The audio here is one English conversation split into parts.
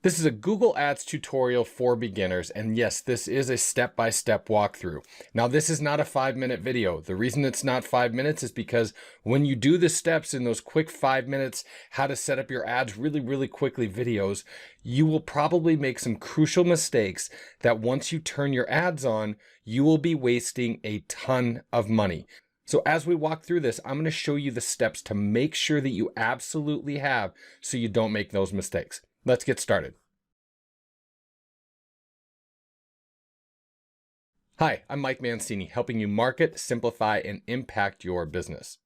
This is a Google Ads tutorial for beginners, and yes, this is a step-by-step walkthrough. Now, this is not a 5-minute video. The reason it's not 5 minutes is because when you do the steps in those quick 5 minutes, how to set up your ads really quickly videos, you will probably make some crucial mistakes that once you turn your ads on, you will be wasting a ton of money. So as we walk through this, I'm going to show you the steps to make sure that you absolutely have so you don't make those mistakes. Let's get started. Hi, I'm Mike Mancini, helping you market, simplify, and impact your business.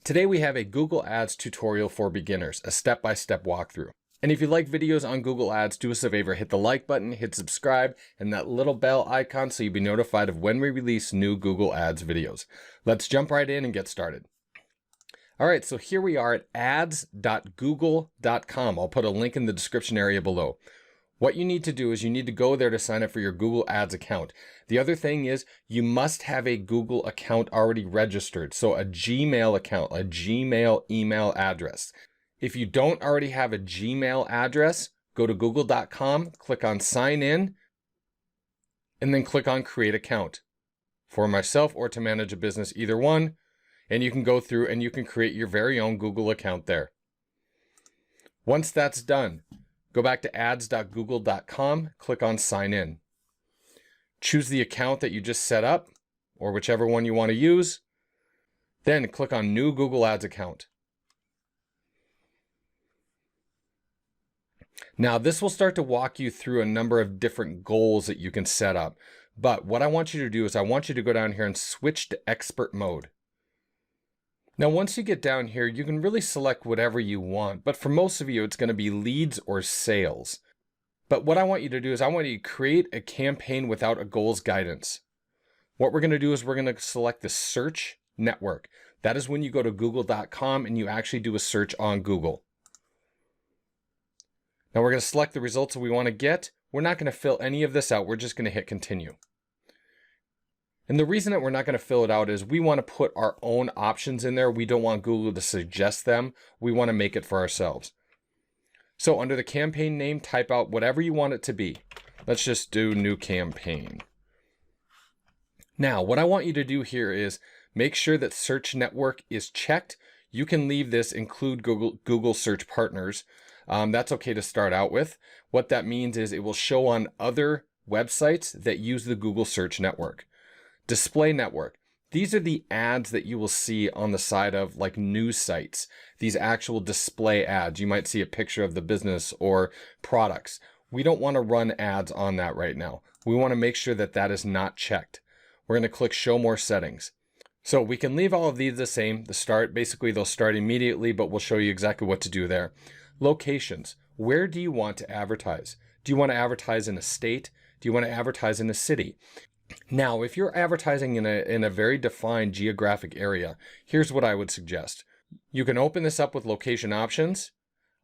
Today we have a Google Ads tutorial for beginners, a step-by-step walkthrough. And if you like videos on Google Ads, do us a favor, hit the like button, hit subscribe, and that little bell icon so you'll be notified of when we release new Google Ads videos. Let's jump right in and get started. All right, so here we are at ads.google.com. I'll put a link in the description area below. What you need to do is you need to go there to sign up for your Google Ads account. The other thing is you must have a Google account already registered. So a Gmail account, a Gmail email address. If you don't already have a Gmail address, go to google.com, click on sign in, and then click on create account. For myself or to manage a business, either one. And you can go through and you can create your very own Google account there. Once that's done, go back to ads.google.com, click on sign in. Choose the account that you just set up or whichever one you want to use. Then click on new Google Ads account. Now this will start to walk you through a number of different goals that you can set up. But what I want you to do is I want you to go down here and switch to expert mode. Now, once you get down here, you can really select whatever you want, but for most of you, it's going to be leads or sales. But what I want you to do is I want you to create a campaign without a goals guidance. What we're going to do is we're going to select the search network. That is when you go to google.com and you actually do a search on Google. Now we're going to select the results that we want to get. We're not going to fill any of this out. We're just going to hit continue. And the reason that we're not going to fill it out is we want to put our own options in there. We don't want Google to suggest them. We want to make it for ourselves. So under the campaign name, type out whatever you want it to be. Let's just do new campaign. Now, what I want you to do here is make sure that search network is checked. You can leave this, include Google search partners. That's okay to start out with. What that means is it will show on other websites that use the Google search network. Display network. These are the ads that you will see on the side of like news sites. These actual display ads. You might see a picture of the business or products. We don't want to run ads on that right now. We want to make sure that that is not checked. We're going to click show more settings. So we can leave all of these the same. Basically they'll start immediately, but we'll show you exactly what to do there. Locations. Where do you want to advertise? Do you want to advertise in a state? Do you want to advertise in a city? Now, if you're advertising in a very defined geographic area, here's what I would suggest. You can open this up with location options.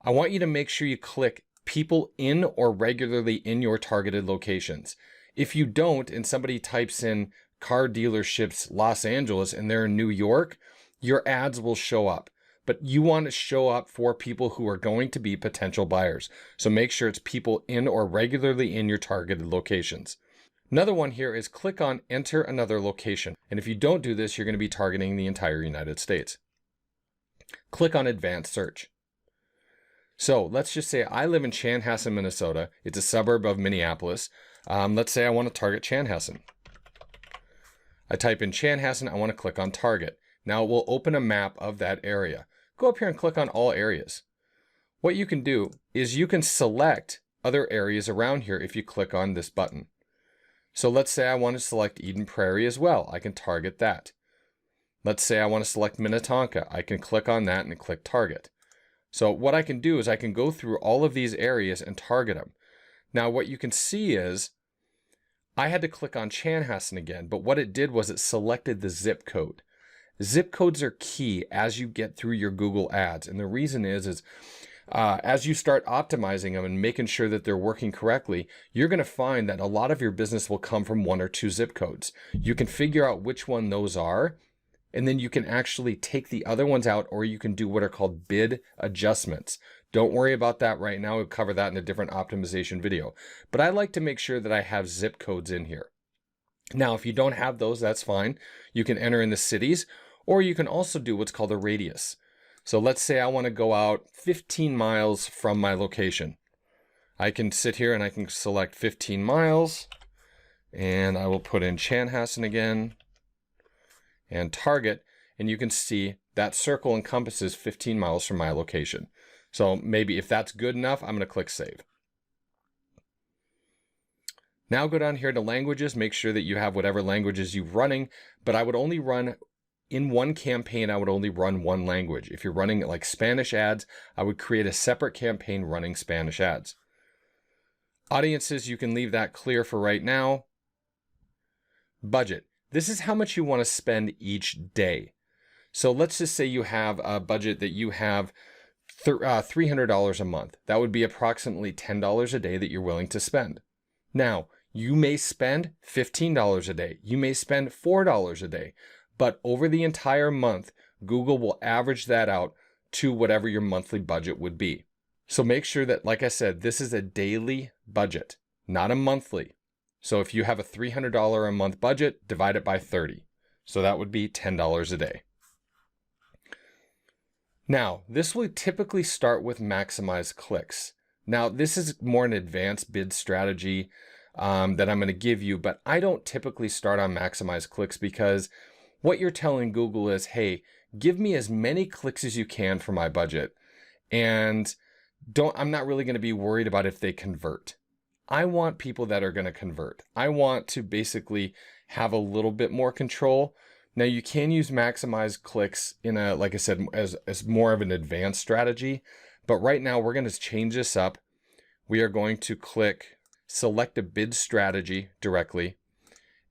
I want you to make sure you click people in or regularly in your targeted locations. If you don't, and somebody types in car dealerships Los Angeles and they're in New York, your ads will show up. But you want to show up for people who are going to be potential buyers. So make sure it's people in or regularly in your targeted locations. Another one here is click on enter another location. And if you don't do this, you're going to be targeting the entire United States. Click on advanced search. So let's just say I live in Chanhassen, Minnesota. It's a suburb of Minneapolis. Let's say I want to target Chanhassen. I type in Chanhassen. I want to click on target. Now it will open a map of that area. Go up here and click on all areas. What you can do is you can select other areas around here if you click on this button. So let's say I want to select Eden Prairie as well. I can target that. Let's say I want to select Minnetonka. I can click on that and click target. So what I can do is I can go through all of these areas and target them. Now what you can see is I had to click on Chanhassen again, but what it did was it selected the zip code. Zip codes are key as you get through your Google ads. And the reason is as you start optimizing them and making sure that they're working correctly, you're going to find that a lot of your business will come from 1 or 2 zip codes. You can figure out which one those are, and then you can actually take the other ones out, or you can do what are called bid adjustments Don't worry about that right now. We'll cover that in a different optimization video. But I like to make sure that I have zip codes in here. Now, if you don't have those, that's fine. You can enter in the cities, or you can also do what's called a radius. So let's say I want to go out 15 miles from my location. I can sit here and I can select 15 miles, and I will put in Chanhassen again and target, and you can see that circle encompasses 15 miles from my location. So maybe if that's good enough, I'm going to click save. Now go down here to languages, make sure that you have whatever languages you're running, but I would only run in one campaign, I would only run one language. If you're running like Spanish ads, I would create a separate campaign running Spanish ads. Audiences, you can leave that clear for right now. Budget. This is how much you want to spend each day. So let's just say you have a budget that you have $300 a month. That would be approximately $10 a day that you're willing to spend. Now, you may spend $15 a day. You may spend $4 a day. But over the entire month, Google will average that out to whatever your monthly budget would be. So make sure that, like I said, this is a daily budget, not a monthly. So if you have a $300 a month budget, divide it by 30. So that would be $10 a day. Now, this will typically start with maximize clicks. Now, this is more an advanced bid strategy that I'm going to give you, but I don't typically start on maximize clicks because what you're telling Google is, hey, give me as many clicks as you can for my budget. And I'm not really going to be worried about if they convert. I want people that are going to convert. I want to basically have a little bit more control. Now you can use maximize clicks in a, like I said, as more of an advanced strategy. But right now we're going to change this up. We are going to click select a bid strategy directly.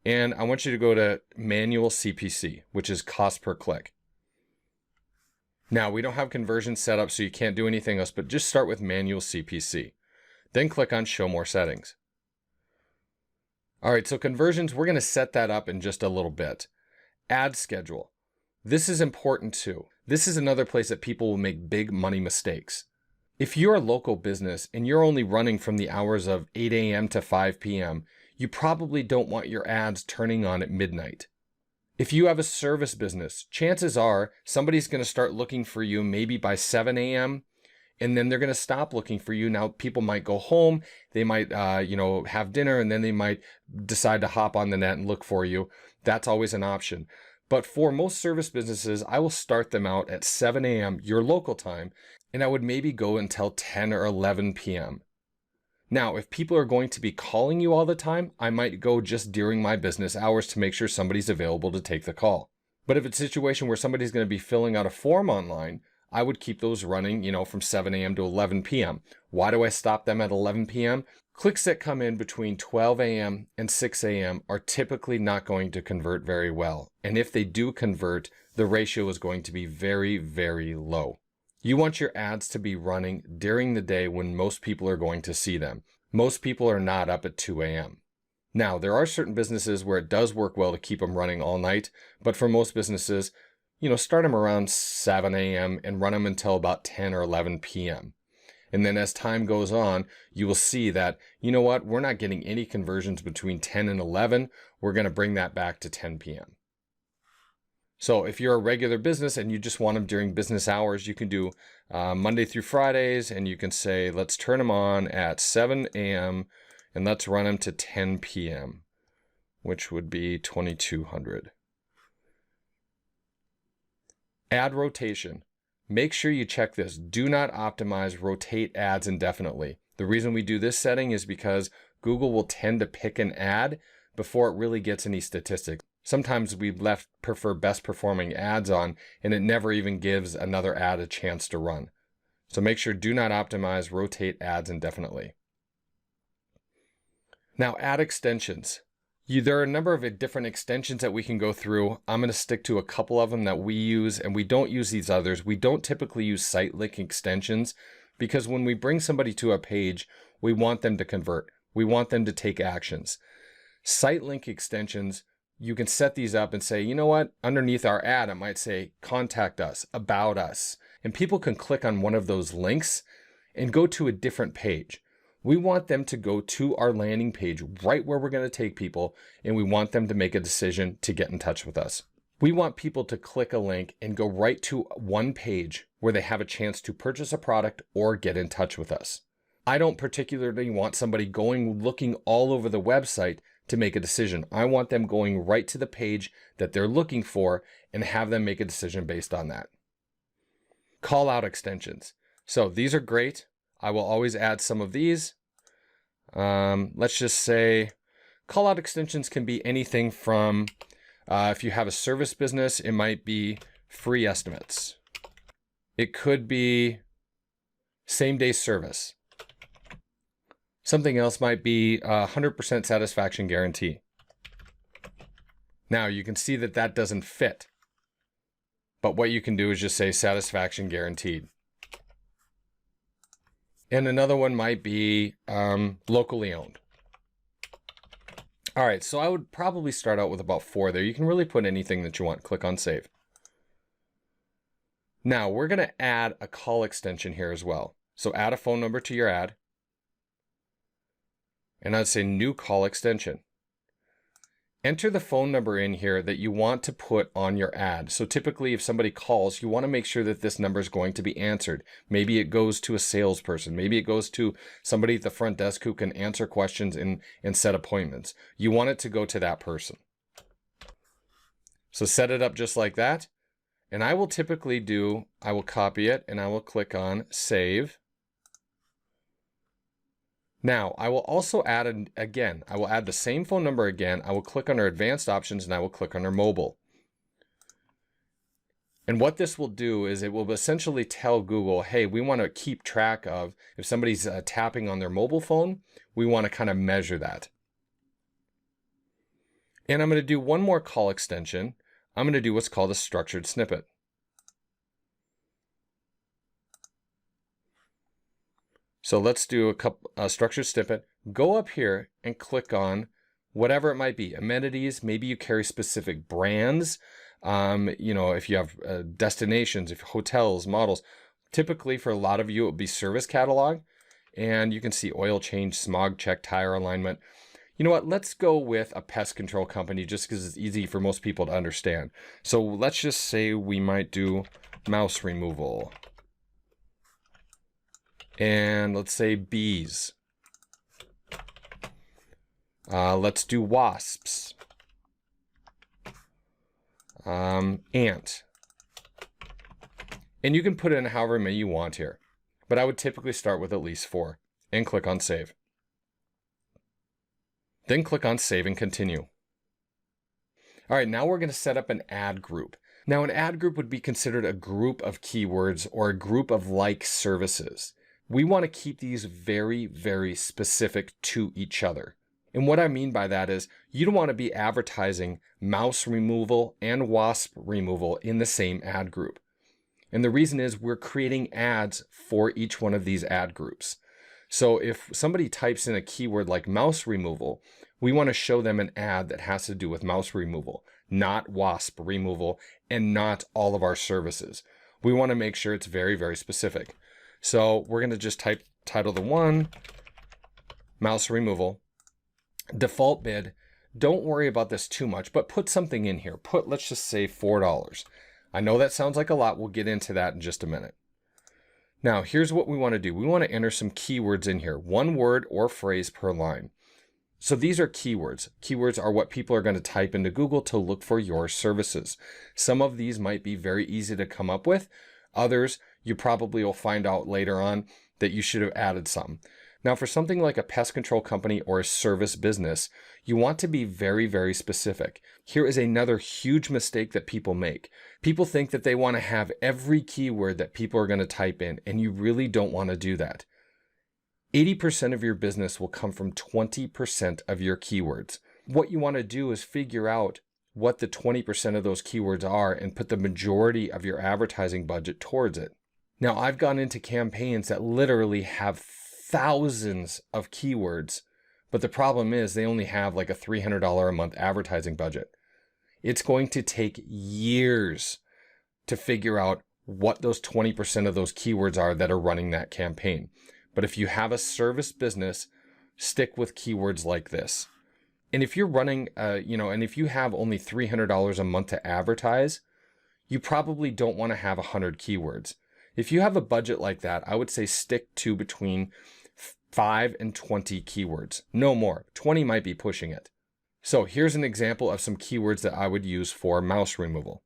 And I want you to go to manual CPC, which is cost per click. Now we don't have conversion set up, so you can't do anything else, but just start with manual CPC. Then click on show more settings. All right, so conversions, we're going to set that up in just a little bit. Ad schedule. This is important too. This is another place that people will make big money mistakes. If you're a local business and you're only running from the hours of 8 a.m. to 5 p.m., you probably don't want your ads turning on at midnight. If you have a service business, chances are somebody's going to start looking for you maybe by 7 a.m. and then they're going to stop looking for you. Now, people might go home, they might, have dinner, and then they might decide to hop on the net and look for you. That's always an option. But for most service businesses, I will start them out at 7 a.m., your local time, and I would maybe go until 10 or 11 p.m. Now, if people are going to be calling you all the time, I might go just during my business hours to make sure somebody's available to take the call. But if it's a situation where somebody's going to be filling out a form online, I would keep those running, from 7 a.m. to 11 p.m. Why do I stop them at 11 p.m.? Clicks that come in between 12 a.m. and 6 a.m. are typically not going to convert very well. And if they do convert, the ratio is going to be very, very low. You want your ads to be running during the day when most people are going to see them. Most people are not up at 2 a.m. Now, there are certain businesses where it does work well to keep them running all night, but for most businesses, start them around 7 a.m. and run them until about 10 or 11 p.m. And then as time goes on, you will see that, we're not getting any conversions between 10 and 11. We're going to bring that back to 10 p.m. So if you're a regular business and you just want them during business hours, you can do Monday through Fridays, and you can say, let's turn them on at 7 a.m. and let's run them to 10 p.m., which would be 2200. Ad rotation. Make sure you check this. Do not optimize rotate ads indefinitely. The reason we do this setting is because Google will tend to pick an ad before it really gets any statistics. Sometimes we prefer best performing ads on, and it never even gives another ad a chance to run. So make sure do not optimize rotate ads indefinitely. Now, ad extensions. There are a number of different extensions that we can go through. I'm going to stick to a couple of them that we use, and we don't use these others. We don't typically use site link extensions because when we bring somebody to a page, we want them to convert. We want them to take actions. Site link extensions, you can set these up and say, underneath our ad, it might say, contact us, about us. And people can click on one of those links and go to a different page. We want them to go to our landing page right where we're going to take people, and we want them to make a decision to get in touch with us. We want people to click a link and go right to one page where they have a chance to purchase a product or get in touch with us. I don't particularly want somebody going looking all over the website to make a decision. I want them going right to the page that they're looking for and have them make a decision based on that. Call out extensions. So these are great. I will always add some of these. Let's just say call out extensions can be anything from, if you have a service business, it might be free estimates. It could be same day service. Something else might be 100% satisfaction guarantee. Now you can see that that doesn't fit. But what you can do is just say satisfaction guaranteed. And another one might be locally owned. All right, so I would probably start out with about 4 there. You can really put anything that you want. Click on save. Now we're going to add a call extension here as well. So add a phone number to your ad. And I'd say new call extension. Enter the phone number in here that you want to put on your ad. So typically if somebody calls, you want to make sure that this number is going to be answered. Maybe it goes to a salesperson. Maybe it goes to somebody at the front desk who can answer questions and set appointments. You want it to go to that person. So set it up just like that. And I will typically I will copy it and I will click on save. Now, I will also add, I will add the same phone number again. I will click under advanced options and I will click under mobile. And what this will do is it will essentially tell Google, hey, we want to keep track of if somebody's tapping on their mobile phone, we want to kind of measure that. And I'm going to do one more call extension. I'm going to do what's called a structured snippet. So let's do a structured snippet. Go up here and click on whatever it might be. Amenities, maybe you carry specific brands. If you have destinations, if hotels, models. Typically for a lot of you, it would be service catalog. And you can see oil change, smog check, tire alignment. You know what? Let's go with a pest control company just because it's easy for most people to understand. So let's just say we might do mouse removal. And let's say bees. Let's do wasps. Ant. And you can put in however many you want here. But I would typically start with at least 4 and click on save. Then click on save and continue. All right, now we're going to set up an ad group. Now an ad group would be considered a group of keywords or a group of like services. We want to keep these very, very specific to each other. And what I mean by that is you don't want to be advertising mouse removal and wasp removal in the same ad group. And the reason is we're creating ads for each one of these ad groups. So if somebody types in a keyword like mouse removal, we want to show them an ad that has to do with mouse removal, not wasp removal, and not all of our services. We want to make sure it's very, very specific. So we're going to just type title the one, mouse removal, default bid. Don't worry about this too much, but put something in here. Let's just say $4. I know that sounds like a lot. We'll get into that in just a minute. Now, here's what we want to do. We want to enter some keywords in here, 1 word or phrase per line. So these are keywords. Keywords are what people are going to type into Google to look for your services. Some of these might be very easy to come up with. Others, you probably will find out later on that you should have added some. Now, for something like a pest control company or a service business, you want to be very, very specific. Here is another huge mistake that people make. People think that they want to have every keyword that people are going to type in, and you really don't want to do that. 80% of your business will come from 20% of your keywords. What you want to do is figure out what the 20% of those keywords are and put the majority of your advertising budget towards it. Now, I've gone into campaigns that literally have thousands of keywords, but the problem is they only have like a $300 a month advertising budget. It's going to take years to figure out what those 20% of those keywords are that are running that campaign. But if you have a service business, stick with keywords like this. And if you're running, and if you have only $300 a month to advertise, you probably don't want to have 100 keywords. If you have a budget like that, I would say stick to between 5 and 20 keywords. No more. 20 might be pushing it. So here's an example of some keywords that I would use for mouse removal.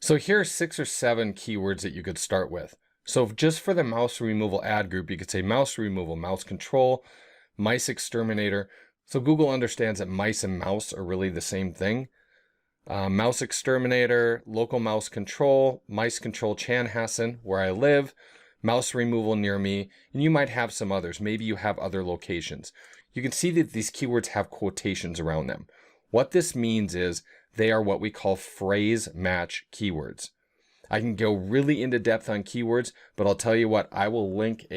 So here are 6 or 7 keywords that you could start with. So just for the mouse removal ad group, you could say mouse removal, mouse control, mice exterminator. So Google understands that mice and mouse are really the same thing. Mouse exterminator, local mouse control, mice control Chanhassen, where I live, mouse removal near me, and you might have some others. Maybe you have other locations. You can see that these keywords have quotations around them. What this means is they are what we call phrase match keywords. I can go really into depth on keywords, but I'll tell you what, I will link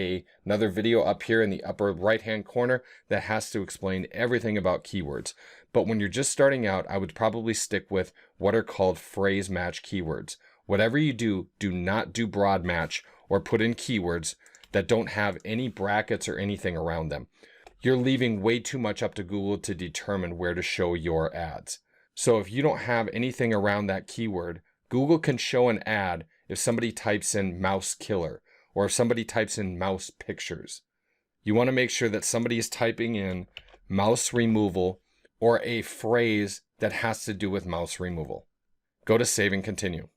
another video up here in the upper right-hand corner that has to explain everything about keywords. But when you're just starting out, I would probably stick with what are called phrase match keywords. Whatever you do, do not do broad match or put in keywords that don't have any brackets or anything around them. You're leaving way too much up to Google to determine where to show your ads. So if you don't have anything around that keyword, Google can show an ad if somebody types in mouse killer or if somebody types in mouse pictures. You want to make sure that somebody is typing in mouse removal or a phrase that has to do with mouse removal. Go to save and continue.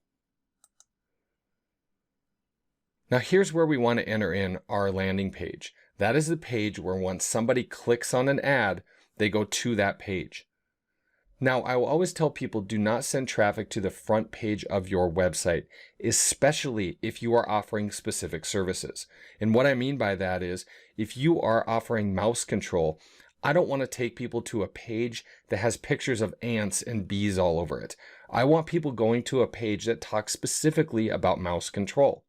Now here's where we want to enter in our landing page. That is the page where once somebody clicks on an ad, they go to that page. Now, I will always tell people do not send traffic to the front page of your website, especially if you are offering specific services. And what I mean by that is if you are offering mouse control, I don't want to take people to a page that has pictures of ants and bees all over it. I want people going to a page that talks specifically about mouse control.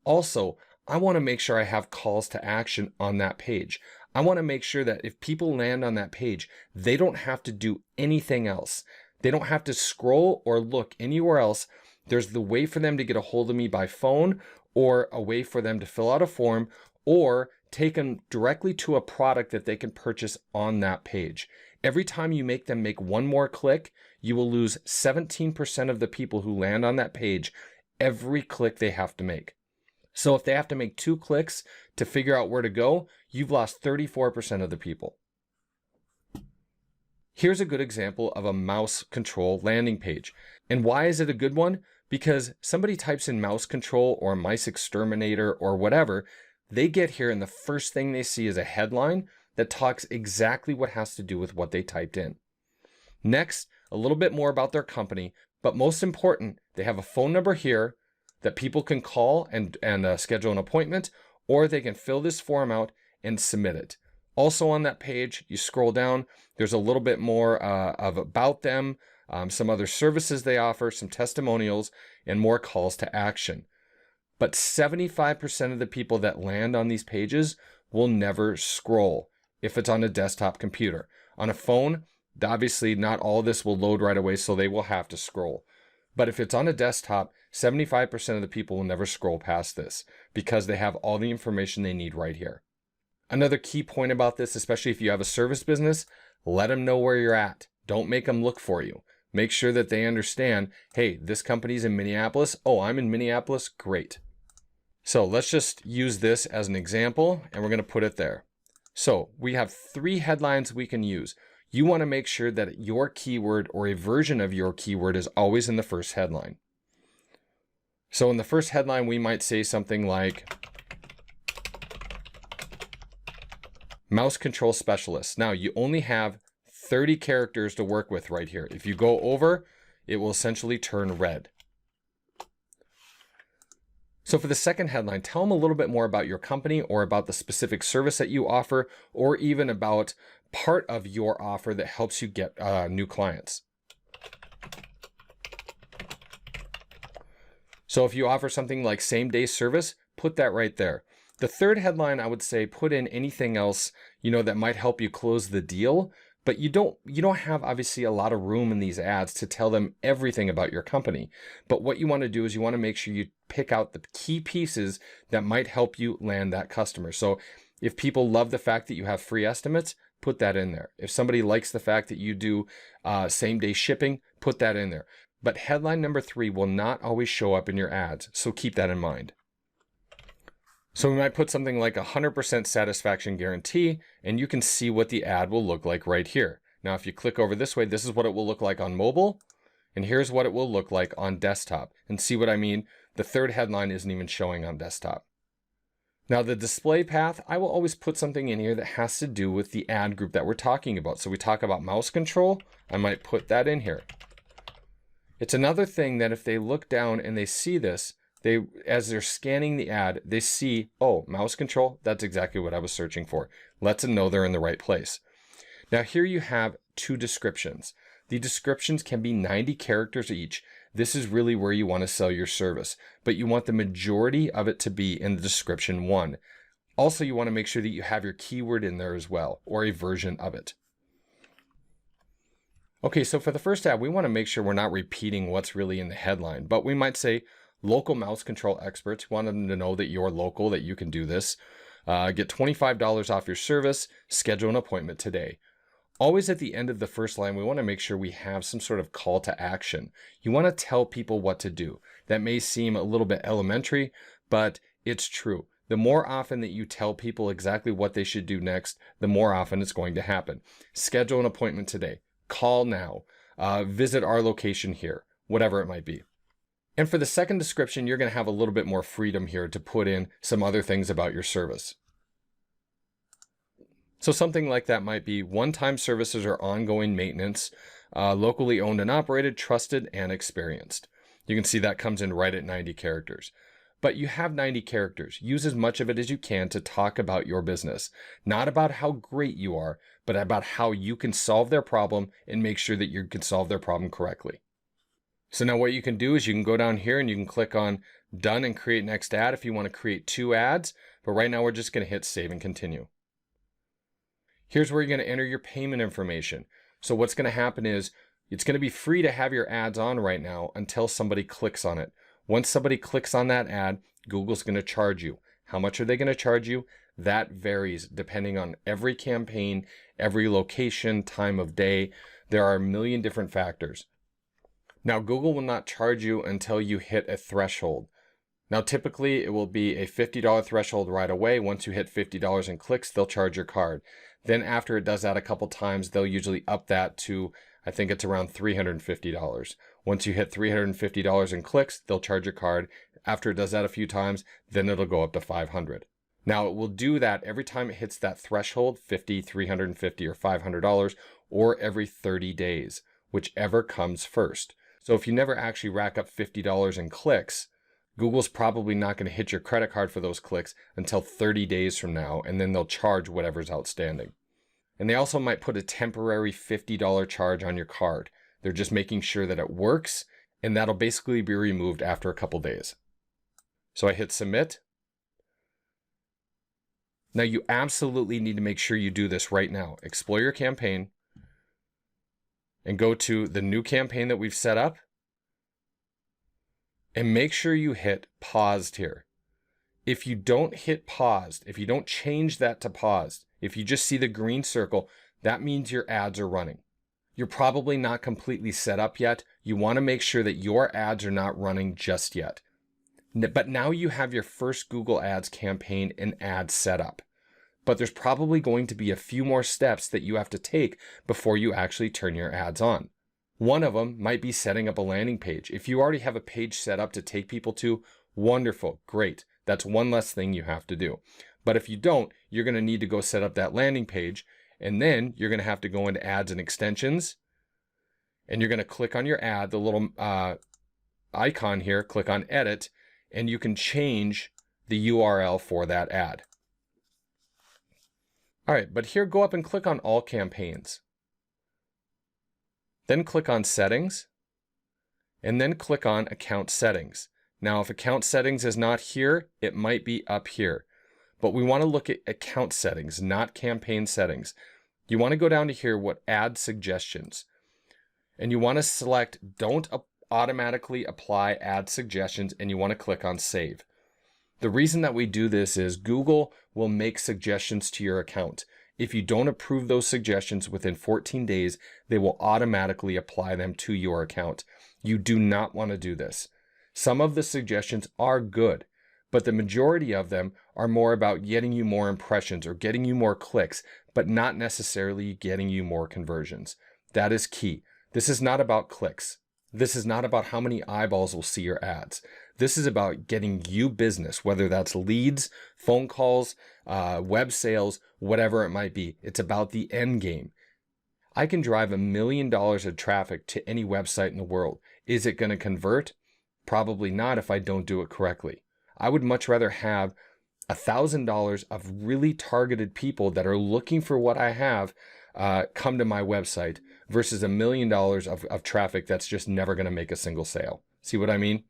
Also, I want to make sure I have calls to action on that page. I want to make sure that if people land on that page, they don't have to do anything else. They don't have to scroll or look anywhere else. There's the way for them to get a hold of me by phone or a way for them to fill out a form or take them directly to a product that they can purchase on that page. Every time you make them make one more click, you will lose 17% of the people who land on that page every click they have to make. So if they have to make 2 clicks to figure out where to go, you've lost 34% of the people. Here's a good example of a mouse control landing page. And why is it a good one? Because somebody types in mouse control or mice exterminator or whatever, they get here and the first thing they see is a headline that talks exactly what has to do with what they typed in. Next, a little bit more about their company, but most important, they have a phone number here that people can call and schedule an appointment, or they can fill this form out and submit it. Also on that page, you scroll down, there's a little bit more of about them, some other services they offer, some testimonials, and more calls to action. But 75% of the people that land on these pages will never scroll if it's on a desktop computer. On a phone, obviously not all of this will load right away, so they will have to scroll. But if it's on a desktop, 75% of the people will never scroll past this because they have all the information they need right here. Another key point about this, especially if you have a service business, let them know where you're at. Don't make them look for you. Make sure that they understand, hey, this company's in Minneapolis. Oh, I'm in Minneapolis. Great. So let's just use this as an example and we're going to put it there. So we have 3 headlines we can use. You want to make sure that your keyword or a version of your keyword is always in the first headline. So in the first headline, we might say something like mouse control specialist. Now you only have 30 characters to work with right here. If you go over, it will essentially turn red. So for the second headline, tell them a little bit more about your company or about the specific service that you offer, or even about part of your offer that helps you get new clients. So if you offer something like same-day service, put that right there. The third headline, I would say, put in anything else, that might help you close the deal, But you don't have obviously a lot of room in these ads to tell them everything about your company. But what you want to do is you want to make sure you pick out the key pieces that might help you land that customer. So if people love the fact that you have free estimates, put that in there. If somebody likes the fact that you do same day shipping, put that in there. But headline number 3 will not always show up in your ads. So keep that in mind. So we might put something like 100% satisfaction guarantee, and you can see what the ad will look like right here. Now, if you click over this way, this is what it will look like on mobile, and here's what it will look like on desktop. And see what I mean? The third headline isn't even showing on desktop. Now, the display path, I will always put something in here that has to do with the ad group that we're talking about. So we talk about mouse control, I might put that in here. It's another thing that if they look down and they see this, as they're scanning the ad, they see, oh, mouse control, that's exactly what I was searching for. Lets them know they're in the right place. Now here you have 2 descriptions. The descriptions can be 90 characters each. This is really where you want to sell your service, but you want the majority of it to be in the description 1. Also, you want to make sure that you have your keyword in there as well, or a version of it. Okay, so for the first ad, we want to make sure we're not repeating what's really in the headline, but we might say, local mouse control experts. We want them to know that you're local, that you can do this. Get $25 off your service. Schedule an appointment today. Always at the end of the first line, we want to make sure we have some sort of call to action. You want to tell people what to do. That may seem a little bit elementary, but it's true. The more often that you tell people exactly what they should do next, the more often it's going to happen. Schedule an appointment today. Call now. Visit our location here. Whatever it might be. And for the second description, you're going to have a little bit more freedom here to put in some other things about your service. So something like that might be one-time services or ongoing maintenance, locally owned and operated, trusted and experienced. You can see that comes in right at 90 characters. But you have 90 characters. Use as much of it as you can to talk about your business. Not about how great you are, but about how you can solve their problem and make sure that you can solve their problem correctly. So now what you can do is you can go down here and you can click on done and create next ad if you want to create 2 ads. But right now we're just going to hit save and continue. Here's where you're going to enter your payment information. So what's going to happen is it's going to be free to have your ads on right now until somebody clicks on it. Once somebody clicks on that ad, Google's going to charge you. How much are they going to charge you? That varies depending on every campaign, every location, time of day. There are a million different factors. Now, Google will not charge you until you hit a threshold. Now, typically, it will be a $50 threshold right away. Once you hit $50 in clicks, they'll charge your card. Then after it does that a couple times, they'll usually up that to, I think it's around $350. Once you hit $350 in clicks, they'll charge your card. After it does that a few times, then it'll go up to $500. Now, it will do that every time it hits that threshold, $50, $350, or $500, or every 30 days, whichever comes first. So if you never actually rack up $50 in clicks, Google's probably not going to hit your credit card for those clicks until 30 days from now, and then they'll charge whatever's outstanding. And they also might put a temporary $50 charge on your card. They're just making sure that it works, and that'll basically be removed after a couple days. So I hit submit. Now you absolutely need to make sure you do this right now. Explore your campaign and go to the new campaign that we've set up. And make sure you hit paused here. If you don't hit paused, if you don't change that to paused, if you just see the green circle, that means your ads are running. You're probably not completely set up yet. You want to make sure that your ads are not running just yet. But now you have your first Google Ads campaign and ads set up. But there's probably going to be a few more steps that you have to take before you actually turn your ads on. One of them might be setting up a landing page. If you already have a page set up to take people to, wonderful, great. That's one less thing you have to do. But if you don't, you're going to need to go set up that landing page, and then you're going to have to go into ads and extensions, and you're going to click on your ad, the little icon here, click on edit, and you can change the URL for that ad. All right, but here go up and click on all campaigns. Then click on settings, and then click on account settings. Now, if account settings is not here, it might be up here. But we want to look at account settings, not campaign settings. You want to go down to here, what add suggestions. And you want to select don't automatically apply add suggestions, and you want to click on save. The reason that we do this is Google will make suggestions to your account. If you don't approve those suggestions within 14 days, they will automatically apply them to your account. You do not want to do this. Some of the suggestions are good, but the majority of them are more about getting you more impressions or getting you more clicks, but not necessarily getting you more conversions. That is key. This is not about clicks. This is not about how many eyeballs will see your ads. This is about getting you business, whether that's leads, phone calls, web sales, whatever it might be. It's about the end game. I can drive $1 million of traffic to any website in the world. Is it going to convert? Probably not if I don't do it correctly. I would much rather have $1,000 of really targeted people that are looking for what I have come to my website versus $1 million of traffic that's just never going to make a single sale. See what I mean?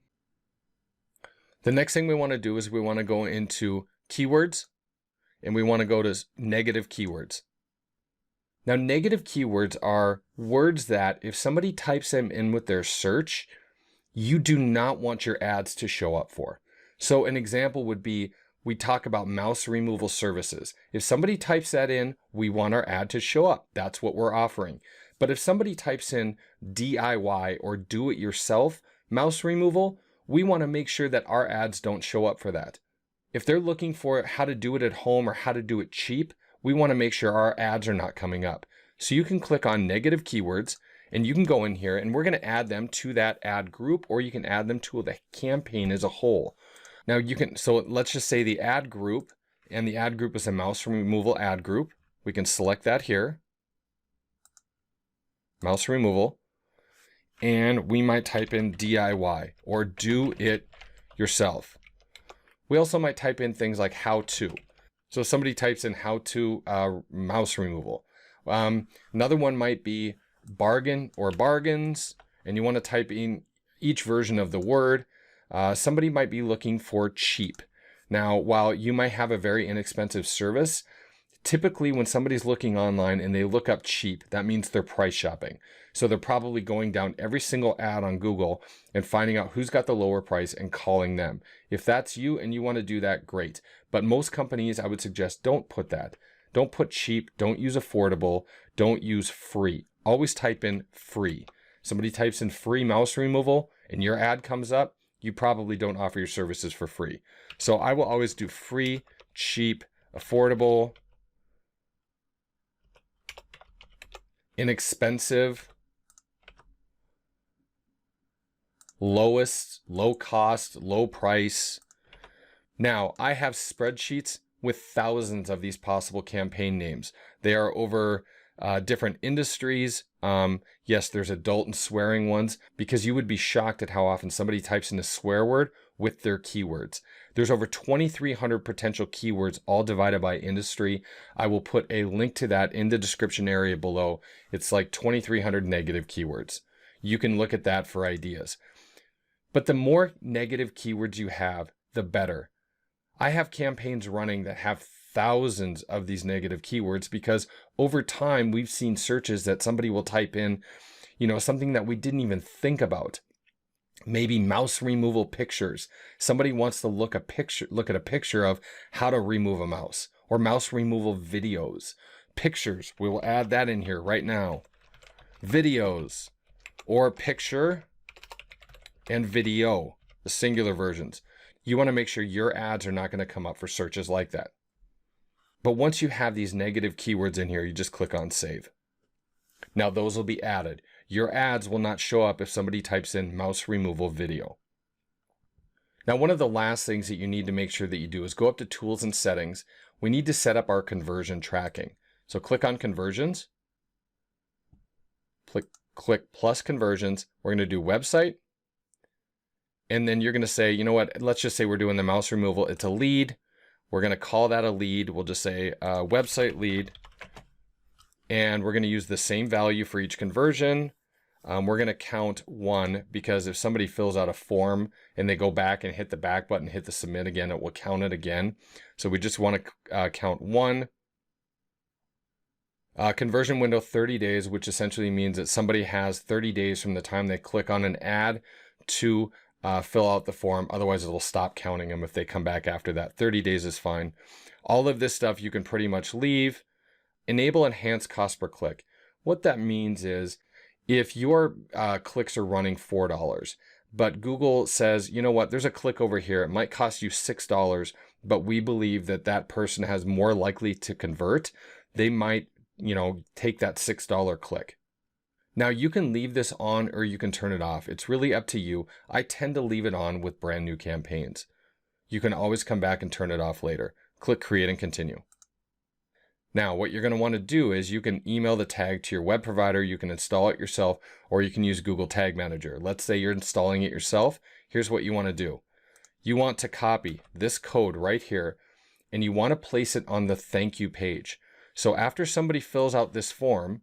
The next thing we want to do is we want to go into keywords, and we want to go to negative keywords. Now, negative keywords are words that if somebody types them in with their search, you do not want your ads to show up for. So an example would be, we talk about mouse removal services. If somebody types that in, we want our ad to show up. That's what we're offering. But if somebody types in DIY or do-it-yourself mouse removal, we want to make sure that our ads don't show up for that. If they're looking for how to do it at home or how to do it cheap, we want to make sure our ads are not coming up. So you can click on negative keywords, and you can go in here, and we're going to add them to that ad group, or you can add them to the campaign as a whole. Now you can, so let's just say the ad group, and the ad group is a mouse removal ad group. We can select that here, mouse removal, and we might type in DIY or do it yourself. We also might type in things like how to. So somebody types in how to mouse removal. Another one might be bargain or bargains, and you want to type in each version of the word. Somebody might be looking for cheap. Now, while you might have a very inexpensive service, typically when somebody's looking online and they look up cheap, that means they're price shopping. So they're probably going down every single ad on Google and finding out who's got the lower price and calling them. If that's you and you want to do that, great. But most companies, I would suggest, don't put that. Don't put cheap, don't use affordable, don't use free. Always type in free. Somebody types in free mouse removal and your ad comes up, you probably don't offer your services for free. So I will always do free, cheap, affordable, inexpensive, lowest, low cost, low price. Now, I have spreadsheets with thousands of these possible campaign names. They are over different industries. Yes, there's adult and swearing ones, because you would be shocked at how often somebody types in a swear word with their keywords. There's over 2,300 potential keywords, all divided by industry. I will put a link to that in the description area below. It's like 2,300 negative keywords. You can look at that for ideas. But the more negative keywords you have, the better. I have campaigns running that have thousands of these negative keywords, because over time we've seen searches that somebody will type in, something that we didn't even think about. Maybe mouse removal pictures. Somebody wants to look at a picture of how to remove a mouse, or mouse removal videos. Pictures, we will add that in here right now. Videos, or picture and video, the singular versions. You want to make sure your ads are not going to come up for searches like that. But once you have these negative keywords in here, you just click on save. Now those will be added. Your ads will not show up if somebody types in mouse removal video. Now, one of the last things that you need to make sure that you do is go up to tools and settings. We need to set up our conversion tracking. So click on conversions. Click plus conversions. We're going to do website. And then you're going to say, you know what, let's just say we're doing the mouse removal. It's a lead. We're going to call that a lead. We'll just say website lead. And we're going to use the same value for each conversion. We're going to count 1, because if somebody fills out a form and they go back and hit the back button, hit the submit again, it will count it again. So we just want to count 1. Conversion window 30 days, which essentially means that somebody has 30 days from the time they click on an ad to fill out the form. Otherwise, it'll stop counting them if they come back after that. 30 days is fine. All of this stuff you can pretty much leave. Enable enhanced cost per click. What that means is if your clicks are running $4, but Google says, you know what, there's a click over here. It might cost you $6, but we believe that that person has more likely to convert. They might, take that $6 click. Now you can leave this on or you can turn it off. It's really up to you. I tend to leave it on with brand new campaigns. You can always come back and turn it off later. Click create and continue. Now, what you're going to want to do is you can email the tag to your web provider, you can install it yourself, or you can use Google Tag Manager. Let's say you're installing it yourself. Here's what you want to do. You want to copy this code right here, and you want to place it on the thank you page. So after somebody fills out this form,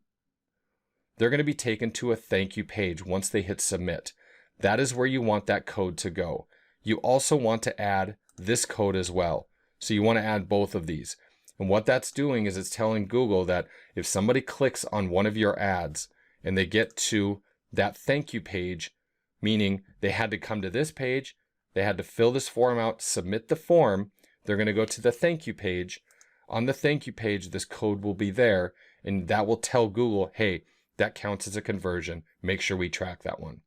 they're going to be taken to a thank you page once they hit submit. That is where you want that code to go. You also want to add this code as well. So you want to add both of these. And what that's doing is it's telling Google that if somebody clicks on one of your ads and they get to that thank you page, meaning they had to come to this page, they had to fill this form out, submit the form, they're going to go to the thank you page. On the thank you page, this code will be there, and that will tell Google, hey, that counts as a conversion. Make sure we track that one.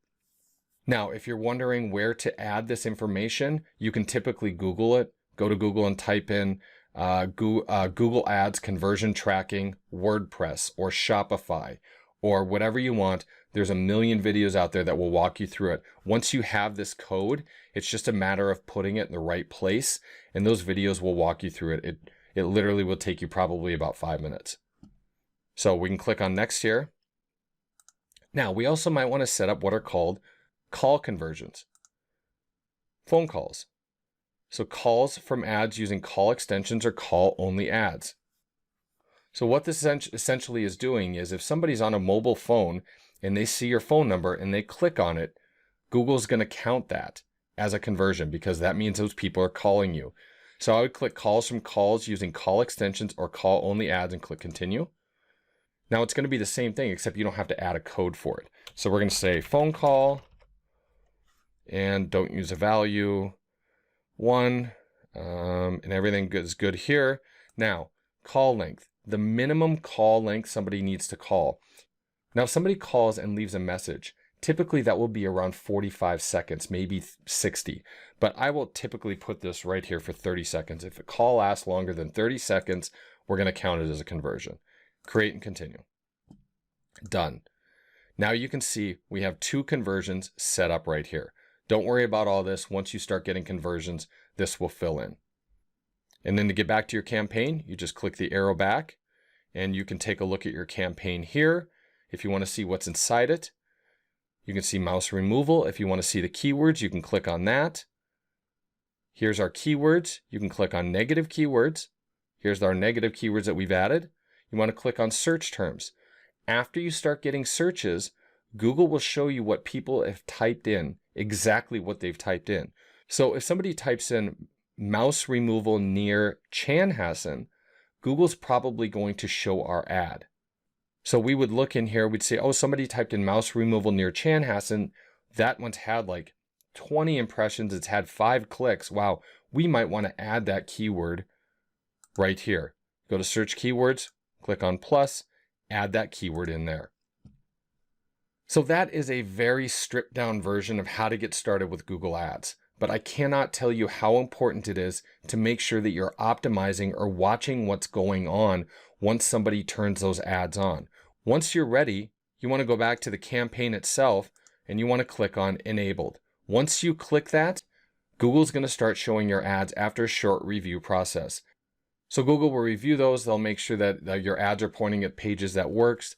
Now, if you're wondering where to add this information, you can typically Google it. Go to Google and type in Google Ads conversion tracking, WordPress, or Shopify, or whatever you want. There's a million videos out there that will walk you through it. Once you have this code, it's just a matter of putting it in the right place, and those videos will walk you through it. It literally will take you probably about 5 minutes. So we can click on next here. Now, we also might want to set up what are called call conversions. Phone calls. So calls from ads using call extensions or call only ads. So what this essentially is doing is if somebody's on a mobile phone and they see your phone number and they click on it, Google's going to count that as a conversion because that means those people are calling you. So I would click calls from calls using call extensions or call only ads and click continue. Now it's going to be the same thing except you don't have to add a code for it. So we're going to say phone call and don't use a value. 1, and everything is good here. Now, call length, the minimum call length somebody needs to call. Now, if somebody calls and leaves a message, typically that will be around 45 seconds, maybe 60. But I will typically put this right here for 30 seconds. If a call lasts longer than 30 seconds, we're going to count it as a conversion. Create and continue. Done. Now you can see we have 2 conversions set up right here. Don't worry about all this. Once you start getting conversions, this will fill in. And then to get back to your campaign, you just click the arrow back and you can take a look at your campaign here. If you want to see what's inside it, you can see mouse removal. If you want to see the keywords, you can click on that. Here's our keywords. You can click on negative keywords. Here's our negative keywords that we've added. You want to click on search terms. After you start getting searches, Google will show you what people have typed in, exactly what they've typed in. So if somebody types in mouse removal near Chanhassen, Google's probably going to show our ad. So we would look in here, we'd say, oh, somebody typed in mouse removal near Chanhassen. That one's had like 20 impressions. It's had 5 clicks. Wow, we might want to add that keyword right here. Go to search keywords, click on plus, add that keyword in there. So that is a very stripped down version of how to get started with Google Ads. But I cannot tell you how important it is to make sure that you're optimizing or watching what's going on once somebody turns those ads on. Once you're ready, you want to go back to the campaign itself and you want to click on enabled. Once you click that, Google's going to start showing your ads after a short review process. So Google will review those. They'll make sure that your ads are pointing at pages that works.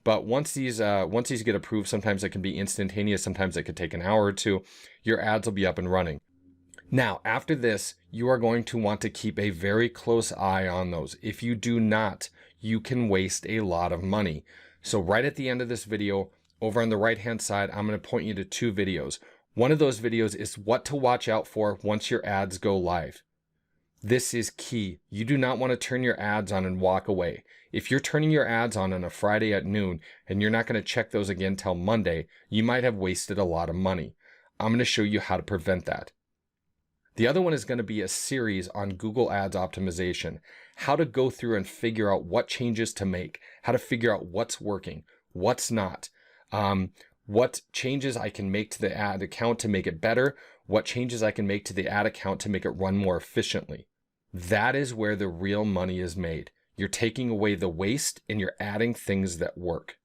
But once these get approved, sometimes it can be instantaneous, sometimes it could take an hour or 2. Your ads will be up and running. Now, after this, you are going to want to keep a very close eye on those. If you do not, you can waste a lot of money. So right at the end of this video, over on the right-hand side, I'm going to point you to 2 videos. One of those videos is what to watch out for once your ads go live. This is key. You do not want to turn your ads on and walk away. If you're turning your ads on a Friday at noon and you're not going to check those again till Monday, you might have wasted a lot of money. I'm going to show you how to prevent that. The other one is going to be a series on Google Ads optimization, how to go through and figure out what changes to make, how to figure out what's working, what's not, what changes I can make to the ad account to make it better, what changes I can make to the ad account to make it run more efficiently. That is where the real money is made. You're taking away the waste and you're adding things that work.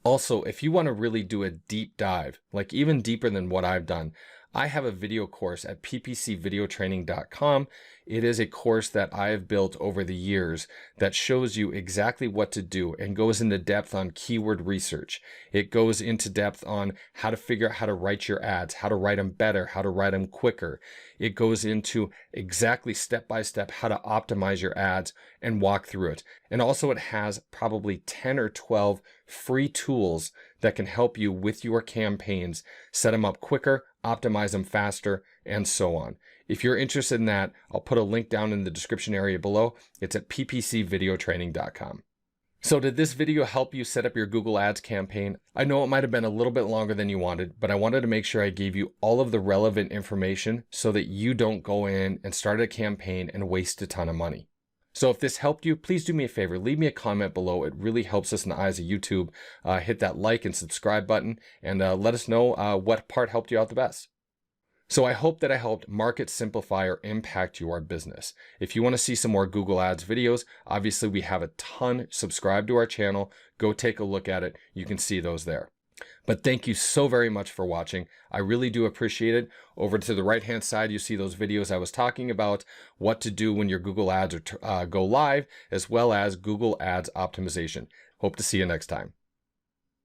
Also, if you want to really do a deep dive, like even deeper than what I've done, I have a video course at ppcvideotraining.com. It is a course that I have built over the years that shows you exactly what to do and goes into depth on keyword research. It goes into depth on how to figure out how to write your ads, how to write them better, how to write them quicker. It goes into exactly step by step how to optimize your ads and walk through it. And also it has probably 10 or 12 free tools that can help you with your campaigns, set them up quicker, optimize them faster, and so on. If you're interested in that, I'll put a link down in the description area below. It's at ppcvideotraining.com. So did this video help you set up your Google Ads campaign? I know it might have been a little bit longer than you wanted, but I wanted to make sure I gave you all of the relevant information so that you don't go in and start a campaign and waste a ton of money. So if this helped you, please do me a favor, leave me a comment below. It really helps us in the eyes of YouTube. Hit that like and subscribe button and let us know what part helped you out the best. So I hope that I helped market, simplify, or impact your business. If you want to see some more Google Ads videos, obviously we have a ton. Subscribe to our channel. Go take a look at it. You can see those there. But thank you so very much for watching. I really do appreciate it. Over to the right-hand side, you see those videos I was talking about, what to do when your Google Ads go live, as well as Google Ads optimization. Hope to see you next time.